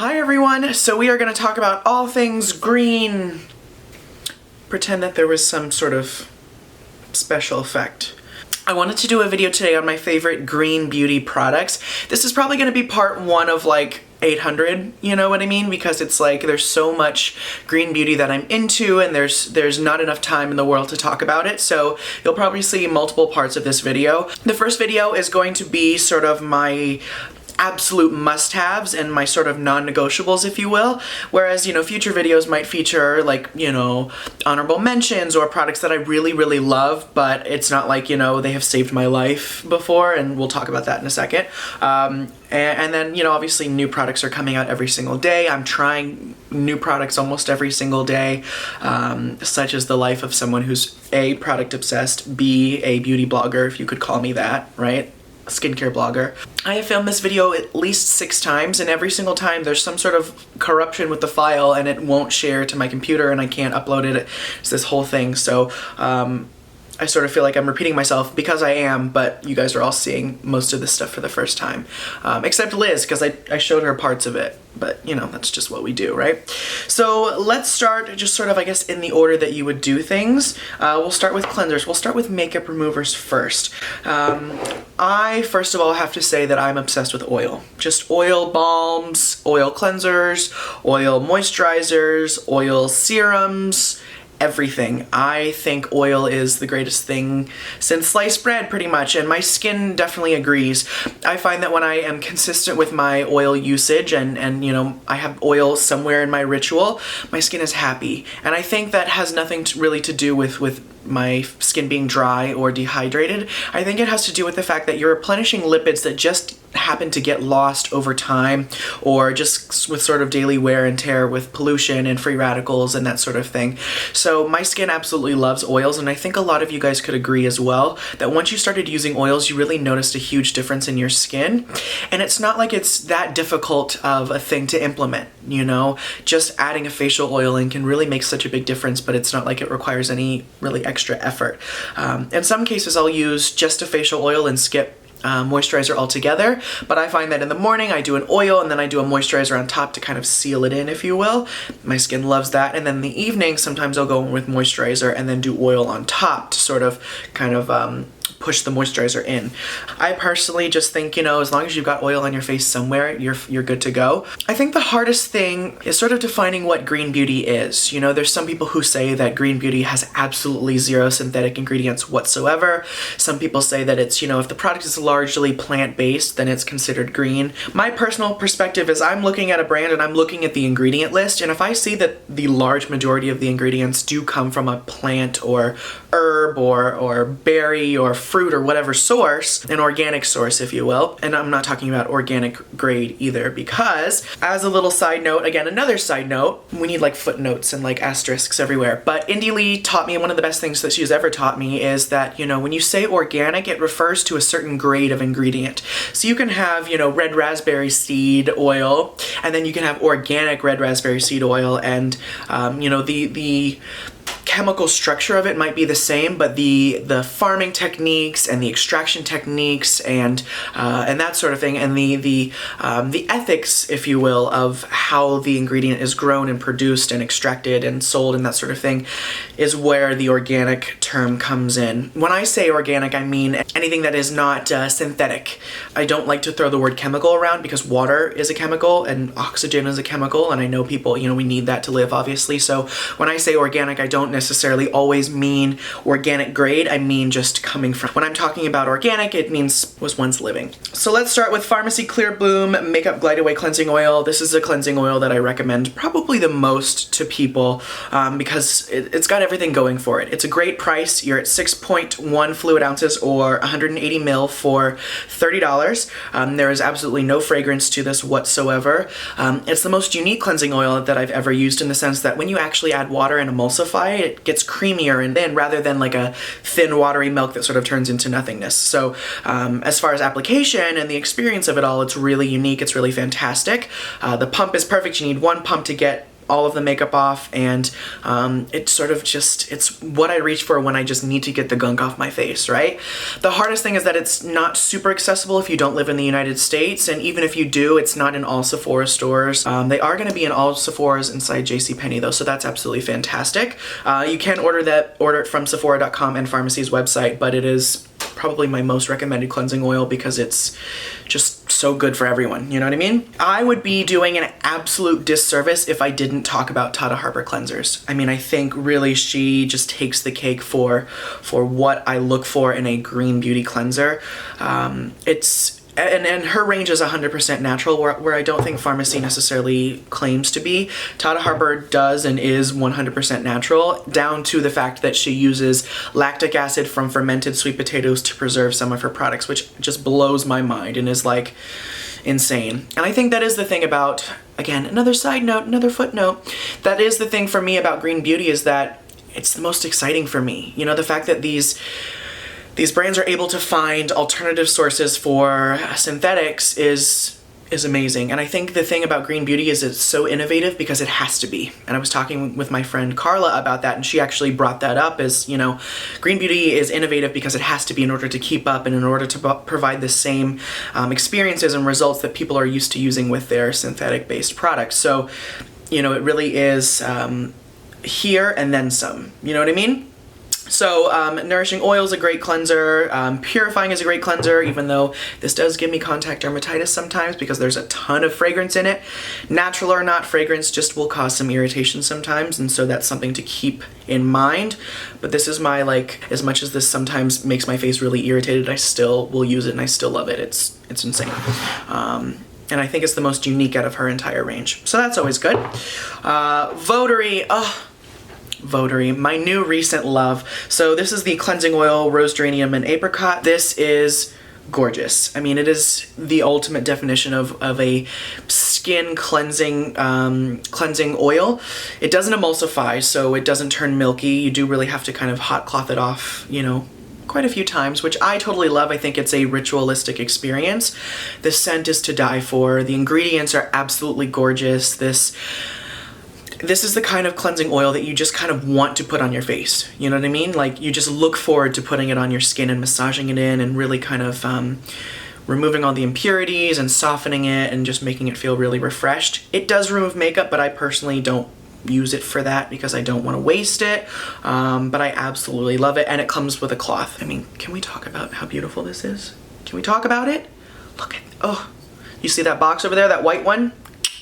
Hi everyone, so we are going to talk about all things green. Pretend that there was some sort of special effect. I wanted to do a video today on my favorite green beauty products. This is probably going to be part one of like 800, you know what I mean? Because it's like there's so much green beauty that I'm into and there's not enough time in the world to talk about it, so you'll probably see multiple parts of this video. The first video is going to be sort of my absolute must-haves and my sort of non-negotiables, if you will, whereas, you know, future videos might feature like, you know, honorable mentions or products that I really love, but it's not like, you know, they have saved my life before, and we'll talk about that in a second. And then, you know, obviously new products are coming out every single day. I'm trying new products almost every single day, such as the life of someone who's A, product obsessed, B, a beauty blogger, if you could call me that, right? A skincare blogger. I have filmed this video at least 6 times, and every single time there's some sort of corruption with the file and it won't share to my computer and I can't upload it. It's this whole thing, so I sort of feel like I'm repeating myself because I am, but you guys are all seeing most of this stuff for the first time. Except Liz, because I showed her parts of it, but you know, that's just what we do, right? So let's start just sort of, I guess, in the order that you would do things. We'll start with cleansers. We'll start with makeup removers first. I, first of all, have to say that I'm obsessed with oil. Just oil balms, oil cleansers, oil moisturizers, oil serums, everything. I think oil is the greatest thing since sliced bread, pretty much, and my skin definitely agrees. I find that when I am consistent with my oil usage and you know, I have oil somewhere in my ritual, my skin is happy. And I think that has nothing really to do with my skin being dry or dehydrated. I think it has to do with the fact that you're replenishing lipids that just happen to get lost over time, or just with sort of daily wear and tear with pollution and free radicals and that sort of thing. So my skin absolutely loves oils, and I think a lot of you guys could agree as well that once you started using oils, you really noticed a huge difference in your skin. And it's not like it's that difficult of a thing to implement, you know? Just adding a facial oil in can really make such a big difference, but it's not like it requires any really extra effort. In some cases, I'll use just a facial oil and skip moisturizer altogether, but I find that in the morning I do an oil and then I do a moisturizer on top to kind of seal it in, if you will. My skin loves that. And then in the evening, sometimes I'll go in with moisturizer and then do oil on top to sort of kind of push the moisturizer in. I personally just think, you know, as long as you've got oil on your face somewhere, you're good to go. I think the hardest thing is sort of defining what green beauty is. You know, there's some people who say that green beauty has absolutely zero synthetic ingredients whatsoever. Some people say that it's, you know, if the product is largely plant-based, then it's considered green. My personal perspective is I'm looking at a brand and I'm looking at the ingredient list, and if I see that the large majority of the ingredients do come from a plant or herb or berry or fruit or whatever source, an organic source, if you will, and I'm not talking about organic grade either, because as a little side note, again, another side note, we need like footnotes and like asterisks everywhere, but Indie Lee taught me, one of the best things that she's ever taught me is that, you know, when you say organic, it refers to a certain grade of ingredient. So you can have, you know, red raspberry seed oil, and then you can have organic red raspberry seed oil, and you know, the chemical structure of it might be the same, but the farming techniques and the extraction techniques and that sort of thing, and the ethics, if you will, of how the ingredient is grown and produced and extracted and sold and that sort of thing, is where the organic term comes in. When I say organic, I mean anything that is not synthetic. I don't like to throw the word chemical around because water is a chemical and oxygen is a chemical, and I know people, you know, we need that to live, obviously. So when I say organic, I don't necessarily always mean organic grade. I mean just coming from. When I'm talking about organic, it means was once living. So let's start with Farmacy Clear Bloom Makeup Glideaway Cleansing Oil. This is a cleansing oil that I recommend probably the most to people because it's got everything going for it. It's a great price. You're at 6.1 fluid ounces or 180 ml for $30. There is absolutely no fragrance to this whatsoever. It's the most unique cleansing oil that I've ever used, in the sense that when you actually add water and emulsify, it gets creamier and thin rather than like a thin watery milk that sort of turns into nothingness. So as far as application and the experience of it all, it's really unique. It's really fantastic. The pump is perfect. You need one pump to get all of the makeup off, and it's sort of just, it's what I reach for when I just need to get the gunk off my face, right? The hardest thing is that it's not super accessible if you don't live in the United States, and even if you do, it's not in all Sephora stores. They are going to be in all Sephora's inside JCPenney though, so that's absolutely fantastic. You can order it from Sephora.com and Farmacy's website, but it is probably my most recommended cleansing oil because it's just so good for everyone, you know what I mean? I would be doing an absolute disservice if I didn't talk about Taha Harper cleansers. I mean, I think really she just takes the cake for what I look for in a green beauty cleanser. And her range is 100% natural, where I don't think Farmacy necessarily claims to be. Taha Harper does and is 100% natural, down to the fact that she uses lactic acid from fermented sweet potatoes to preserve some of her products, which just blows my mind and is like insane. And I think that is the thing about, again, another side note, another footnote, that is the thing for me about green beauty, is that it's the most exciting for me. You know, the fact that these brands are able to find alternative sources for synthetics is amazing. And I think the thing about green beauty is it's so innovative because it has to be. And I was talking with my friend Carla about that, and she actually brought that up as, you know, green beauty is innovative because it has to be in order to keep up and in order to provide the same experiences and results that people are used to using with their synthetic-based products. So, you know, it really is here and then some. You know what I mean? So Nourishing Oil is a great cleanser. Purifying is a great cleanser, even though this does give me contact dermatitis sometimes because there's a ton of fragrance in it. Natural or not, fragrance just will cause some irritation sometimes, and so that's something to keep in mind. But this is my, like, as much as this sometimes makes my face really irritated, I still will use it and I still love it. It's insane. And I think it's the most unique out of her entire range. So that's always good. Votary, Votary, my new recent love. So this is the cleansing oil, rose geranium, and apricot. This is gorgeous. I mean, it is the ultimate definition of a skin cleansing oil. It doesn't emulsify, so it doesn't turn milky. You do really have to kind of hot cloth it off, you know, quite a few times, which I totally love. I think it's a ritualistic experience. The scent is to die for. The ingredients are absolutely gorgeous. This is the kind of cleansing oil that you just kind of want to put on your face. You know what I mean? Like, you just look forward to putting it on your skin and massaging it in and really kind of removing all the impurities and softening it and just making it feel really refreshed. It does remove makeup, but I personally don't use it for that because I don't want to waste it. But I absolutely love it, and it comes with a cloth. I mean, can we talk about how beautiful this is? Can we talk about it? Look at, oh, you see that box over there, that white one?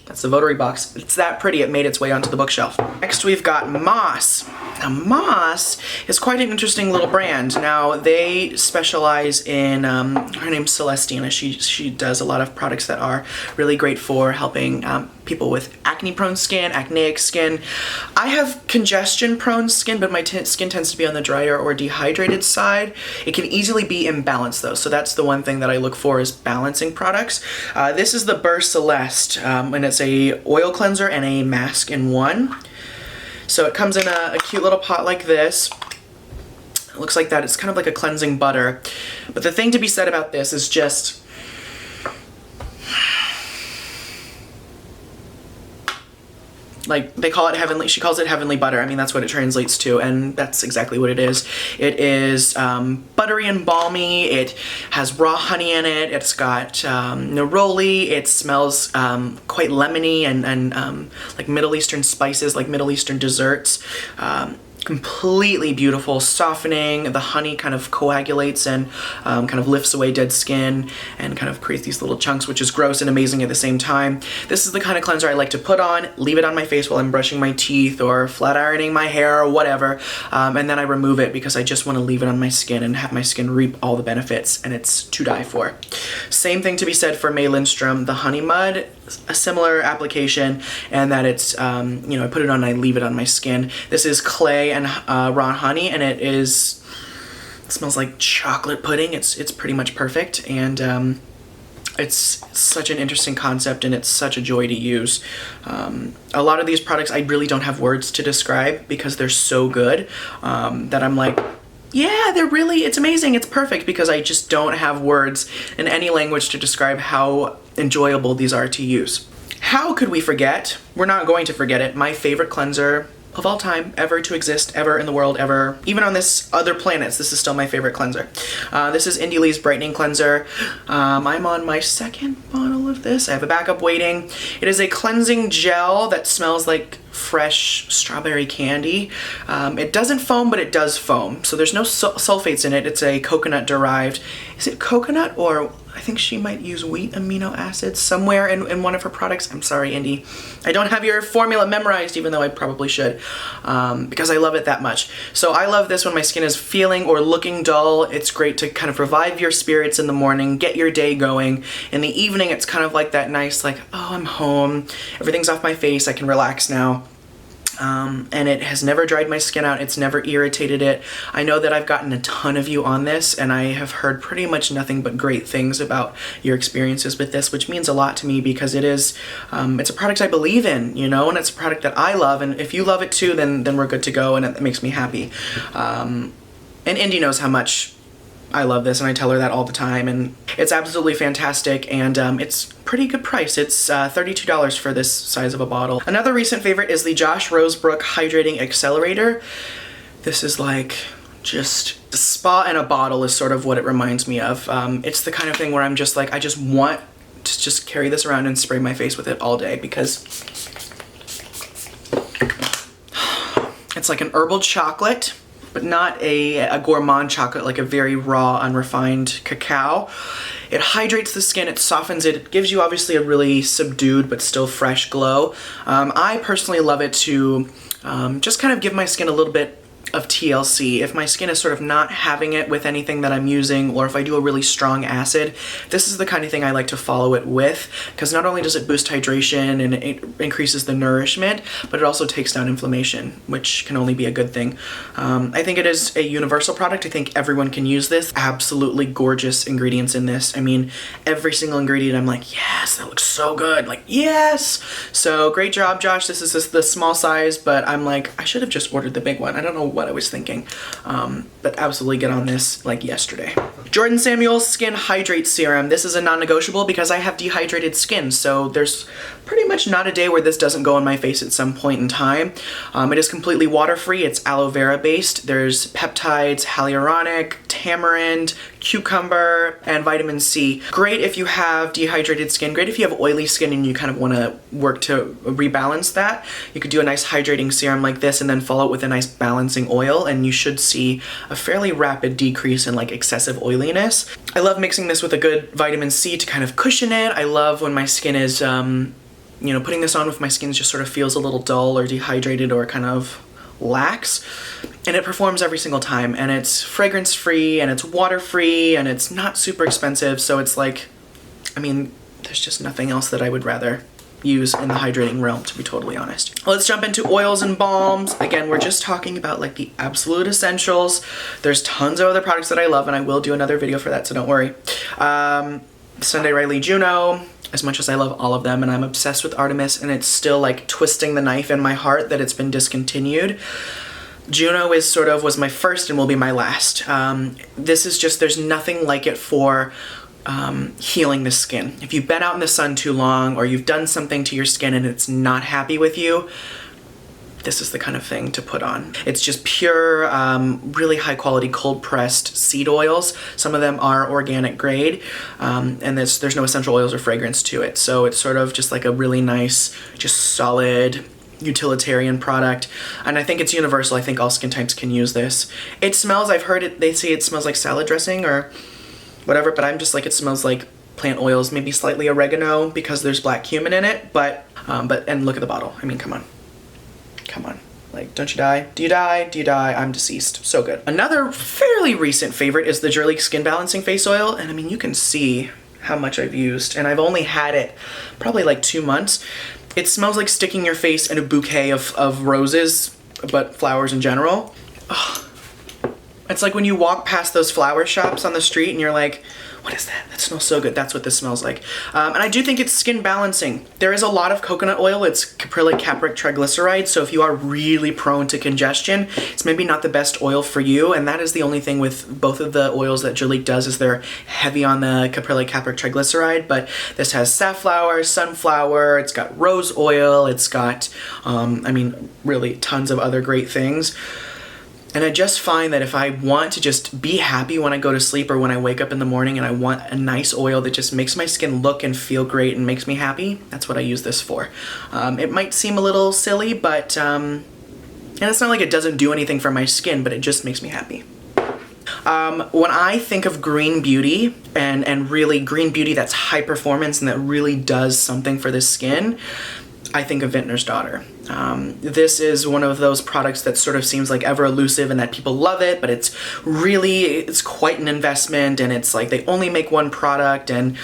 That's the Votary box. It's that pretty, it made its way onto the bookshelf. Next we've got Moss. Now Moss is quite an interesting little brand. Now they specialize in, her name's Celestia. She does a lot of products that are really great for helping people with acne-prone skin, acneic skin. I have congestion-prone skin, but my skin tends to be on the drier or dehydrated side. It can easily be imbalanced though, so that's the one thing that I look for is balancing products. This is the Beurre Celeste, and it's a oil cleanser and a mask in one. So it comes in a cute little pot like this. It looks like that. It's kind of like a cleansing butter. But the thing to be said about this is just, like, they call it heavenly, she calls it heavenly butter. I mean, that's what it translates to, and that's exactly what it is. It is buttery and balmy. It has raw honey in it. It's got neroli. It smells quite lemony and like Middle Eastern spices, like Middle Eastern desserts. Completely beautiful, softening. The honey kind of coagulates and kind of lifts away dead skin and kind of creates these little chunks, which is gross and amazing at the same time. This is the kind of cleanser I like to put on, leave it on my face while I'm brushing my teeth or flat ironing my hair or whatever, and then I remove it because I just want to leave it on my skin and have my skin reap all the benefits, and it's to die for. Same thing to be said for Lindstrom, the Honey Mud, a similar application, and that it's, you know, I put it on and I leave it on my skin. This is clay and raw honey, and it smells like chocolate pudding. It's pretty much perfect, and it's such an interesting concept, and it's such a joy to use. A lot of these products I really don't have words to describe because they're so good that I'm like, yeah, it's amazing, it's perfect, because I just don't have words in any language to describe how enjoyable these are to use. How could we forget? We're not going to forget it. My favorite cleanser of all time, ever to exist, ever in the world, ever. Even on this other planets, this is still my favorite cleanser. This is Indie Lee's Brightening Cleanser. I'm on my second bottle of this. I have a backup waiting. It is a cleansing gel that smells like fresh strawberry candy. It doesn't foam, but it does foam. So there's no sulfates in it. It's a coconut derived. Is it coconut, or I think she might use wheat amino acids somewhere in one of her products. I'm sorry, Indy. I don't have your formula memorized, even though I probably should, because I love it that much. So I love this when my skin is feeling or looking dull. It's great to kind of revive your spirits in the morning, get your day going. In the evening, it's kind of like that nice, like, oh, I'm home. Everything's off my face. I can relax now. And it has never dried my skin out. It's never irritated it. I know that I've gotten a ton of you on this, and I have heard pretty much nothing but great things about your experiences with this, which means a lot to me because it is, it's a product I believe in, you know, and it's a product that I love, and if you love it too, then we're good to go, and it makes me happy. And Indy knows how much I love this, and I tell her that all the time, and it's absolutely fantastic, and it's pretty good price. It's $32 for this size of a bottle. Another recent favorite is the Josh Rosebrook Hydrating Accelerator. This is like just a spa in a bottle is sort of what it reminds me of. It's the kind of thing where I'm just like, I just want to just carry this around and spray my face with it all day because it's like an herbal chocolate, but not a gourmand chocolate, like a very raw, unrefined cacao. It hydrates the skin, it softens it, it gives you obviously a really subdued but still fresh glow. I personally love it to just kind of give my skin a little bit of TLC. If my skin is sort of not having it with anything that I'm using, or if I do a really strong acid, this is the kind of thing I like to follow it with, because not only does it boost hydration and it increases the nourishment, but it also takes down inflammation, which can only be a good thing. I think it is a universal product. I think everyone can use this. Absolutely gorgeous ingredients in this. I mean, every single ingredient I'm like, yes, that looks so good. Like, yes! So great job, Josh. This is the small size, but I'm like, I should have just ordered the big one. I don't know what I was thinking, but absolutely get on this like yesterday. Jordan Samuel's Skin Hydrate Serum. This is a non-negotiable because I have dehydrated skin, so there's pretty much not a day where this doesn't go on my face at some point in time. It is completely water-free. It's aloe vera based. There's peptides, hyaluronic, tamarind, cucumber, and vitamin C. Great if you have dehydrated skin. Great if you have oily skin and you kind of want to work to rebalance that. You could do a nice hydrating serum like this and then follow it with a nice balancing oil, and you should see a fairly rapid decrease in like excessive oiliness. I love mixing this with a good vitamin C to kind of cushion it. I love when my skin is, you know, putting this on if my skin just sort of feels a little dull or dehydrated or kind of lax, and it performs every single time, and it's fragrance free and it's water free and it's not super expensive, so it's like, I mean, there's just nothing else that I would rather use in the hydrating realm, to be totally honest. Let's jump into oils and balms. Again, we're just talking about like the absolute essentials. There's tons of other products that I love, and I will do another video for that, so don't worry. Sunday Riley Juno, as much as I love all of them, and I'm obsessed with Artemis, and it's still like twisting the knife in my heart that it's been discontinued. Juno is sort of was my first and will be my last. This is just, there's nothing like it for healing the skin. If you've been out in the sun too long, or you've done something to your skin and it's not happy with you, this is the kind of thing to put on. It's just pure, really high quality cold pressed seed oils. Some of them are organic grade, and there's no essential oils or fragrance to it. So it's sort of just like a really nice, just solid, utilitarian product. And I think it's universal. I think all skin types can use this. It smells, I've heard it, they say it smells like salad dressing or whatever, but I'm just like, it smells like plant oils, maybe slightly oregano because there's black cumin in it, but and look at the bottle. I mean, come on. Come on. Like, don't you die? Do you die? Do you die? I'm deceased. So good. Another fairly recent favorite is the Jurlique Skin Balancing Face Oil. And I mean, you can see how much I've used. And I've only had it probably like 2 months. It smells like sticking your face in a bouquet of roses, but flowers in general. Oh, It's like when you walk past those flower shops on the street and you're like, what is that? That smells so good. That's what this smells like. And I do think it's skin balancing. There is a lot of coconut oil. It's caprylic capric triglyceride. So if you are really prone to congestion, it's maybe not the best oil for you. And that is the only thing with both of the oils that Jurlique does, is they're heavy on the caprylic capric triglyceride. But this has safflower, sunflower, it's got rose oil, it's got, I mean, really tons of other great things. And I just find that if I want to just be happy when I go to sleep or when I wake up in the morning and I want a nice oil that just makes my skin look and feel great and makes me happy, that's what I use this for. It might seem a little silly, but, and it's not like it doesn't do anything for my skin, but it just makes me happy. When I think of green beauty and really green beauty that's high performance and that really does something for the skin, I think of Vintner's Daughter. This is one of those products that sort of seems like ever elusive and that people love it, but it's quite an investment, and it's like they only make one product, and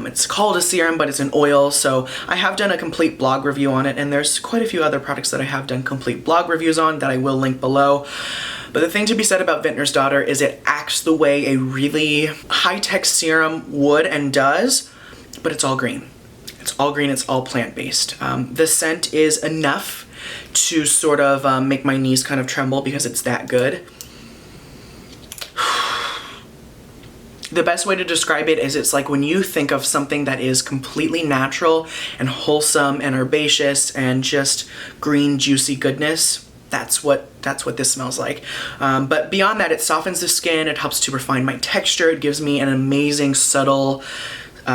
it's called a serum, but it's an oil. So I have done a complete blog review on it, and there's quite a few other products that I have done complete blog reviews on that I will link below. But the thing to be said about Vintner's Daughter is it acts the way a really high-tech serum would and does, but it's all green. It's all green, it's all plant-based. The scent is enough to sort of make my knees kind of tremble because it's that good. The best way to describe it is it's like when you think of something that is completely natural and wholesome and herbaceous and just green, juicy goodness, that's what this smells like. But beyond that, it softens the skin, it helps to refine my texture, it gives me an amazing, subtle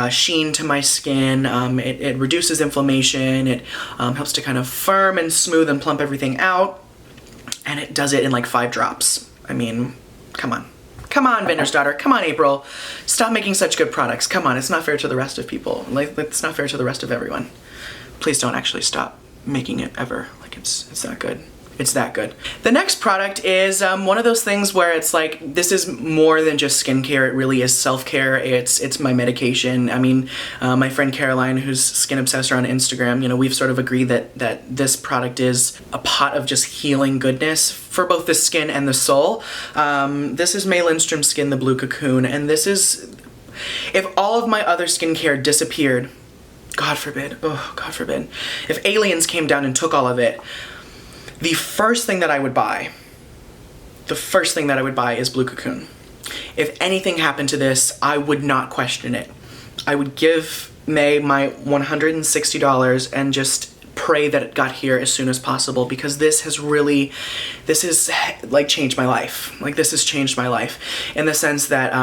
sheen to my skin. It reduces inflammation, it helps to kind of firm and smooth and plump everything out, and it does it in like 5 drops. I mean, come on. Come on, Vintner's Daughter. Come on, April. Stop making such good products. Come on, it's not fair to the rest of people. Like, it's not fair to the rest of everyone. Please don't actually stop making it ever. Like, it's that good. It's that good. The next product is one of those things where it's like, this is more than just skincare. It really is self-care. It's my medication. I mean, my friend Caroline, who's Skin Obsessor on Instagram, you know, we've sort of agreed that this product is a pot of just healing goodness for both the skin and the soul. This is Lindstrom Skin, the Blue Cocoon, and this is, if all of my other skincare disappeared, God forbid, oh, God forbid, if aliens came down and took all of it, the first thing that I would buy is Blue Cocoon. If anything happened to this, I would not question it. I would give May my $160 and just pray that it got here as soon as possible, because this has like changed my life. Like, this has changed my life in the sense that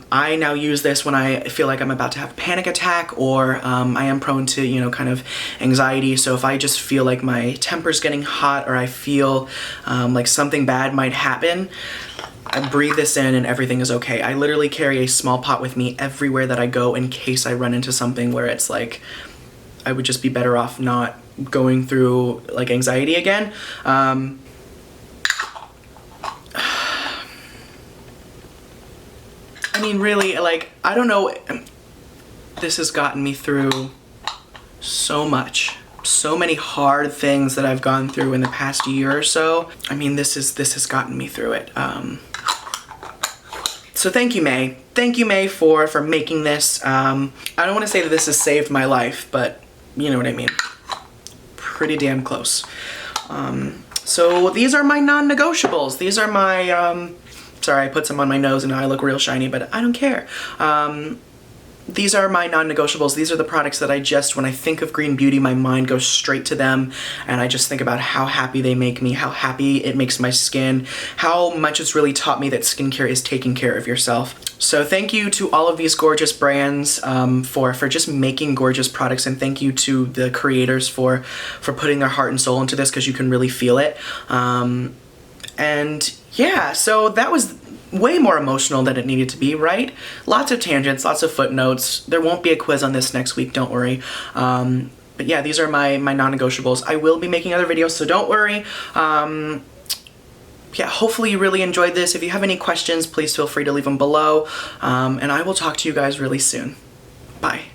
I now use this when I feel like I'm about to have a panic attack, or I am prone to, you know, kind of anxiety. So if I just feel like my temper's getting hot, or I feel like something bad might happen, I breathe this in and everything is okay. I literally carry a small pot with me everywhere that I go in case I run into something where it's like, I would just be better off not going through like anxiety again. I mean, really, like, I don't know, this has gotten me through so much. So many hard things that I've gone through in the past year or so. I mean, this has gotten me through it. So thank you, May. Thank you, May, for making this. I don't want to say that this has saved my life, but you know what I mean. Pretty damn close. So these are my non-negotiables. These are my, sorry, I put some on my nose and now I look real shiny, but I don't care. These are my non-negotiables. These are the products that I just, when I think of green beauty, my mind goes straight to them, and I just think about how happy they make me, how happy it makes my skin, how much it's really taught me that skincare is taking care of yourself. So thank you to all of these gorgeous brands for just making gorgeous products, and thank you to the creators for putting their heart and soul into this, because you can really feel it. And yeah, so that was way more emotional than it needed to be, right? Lots of tangents, lots of footnotes. There won't be a quiz on this next week, don't worry. But yeah, these are my non-negotiables. I will be making other videos, so don't worry. Yeah, hopefully you really enjoyed this. If you have any questions, please feel free to leave them below. And I will talk to you guys really soon. Bye.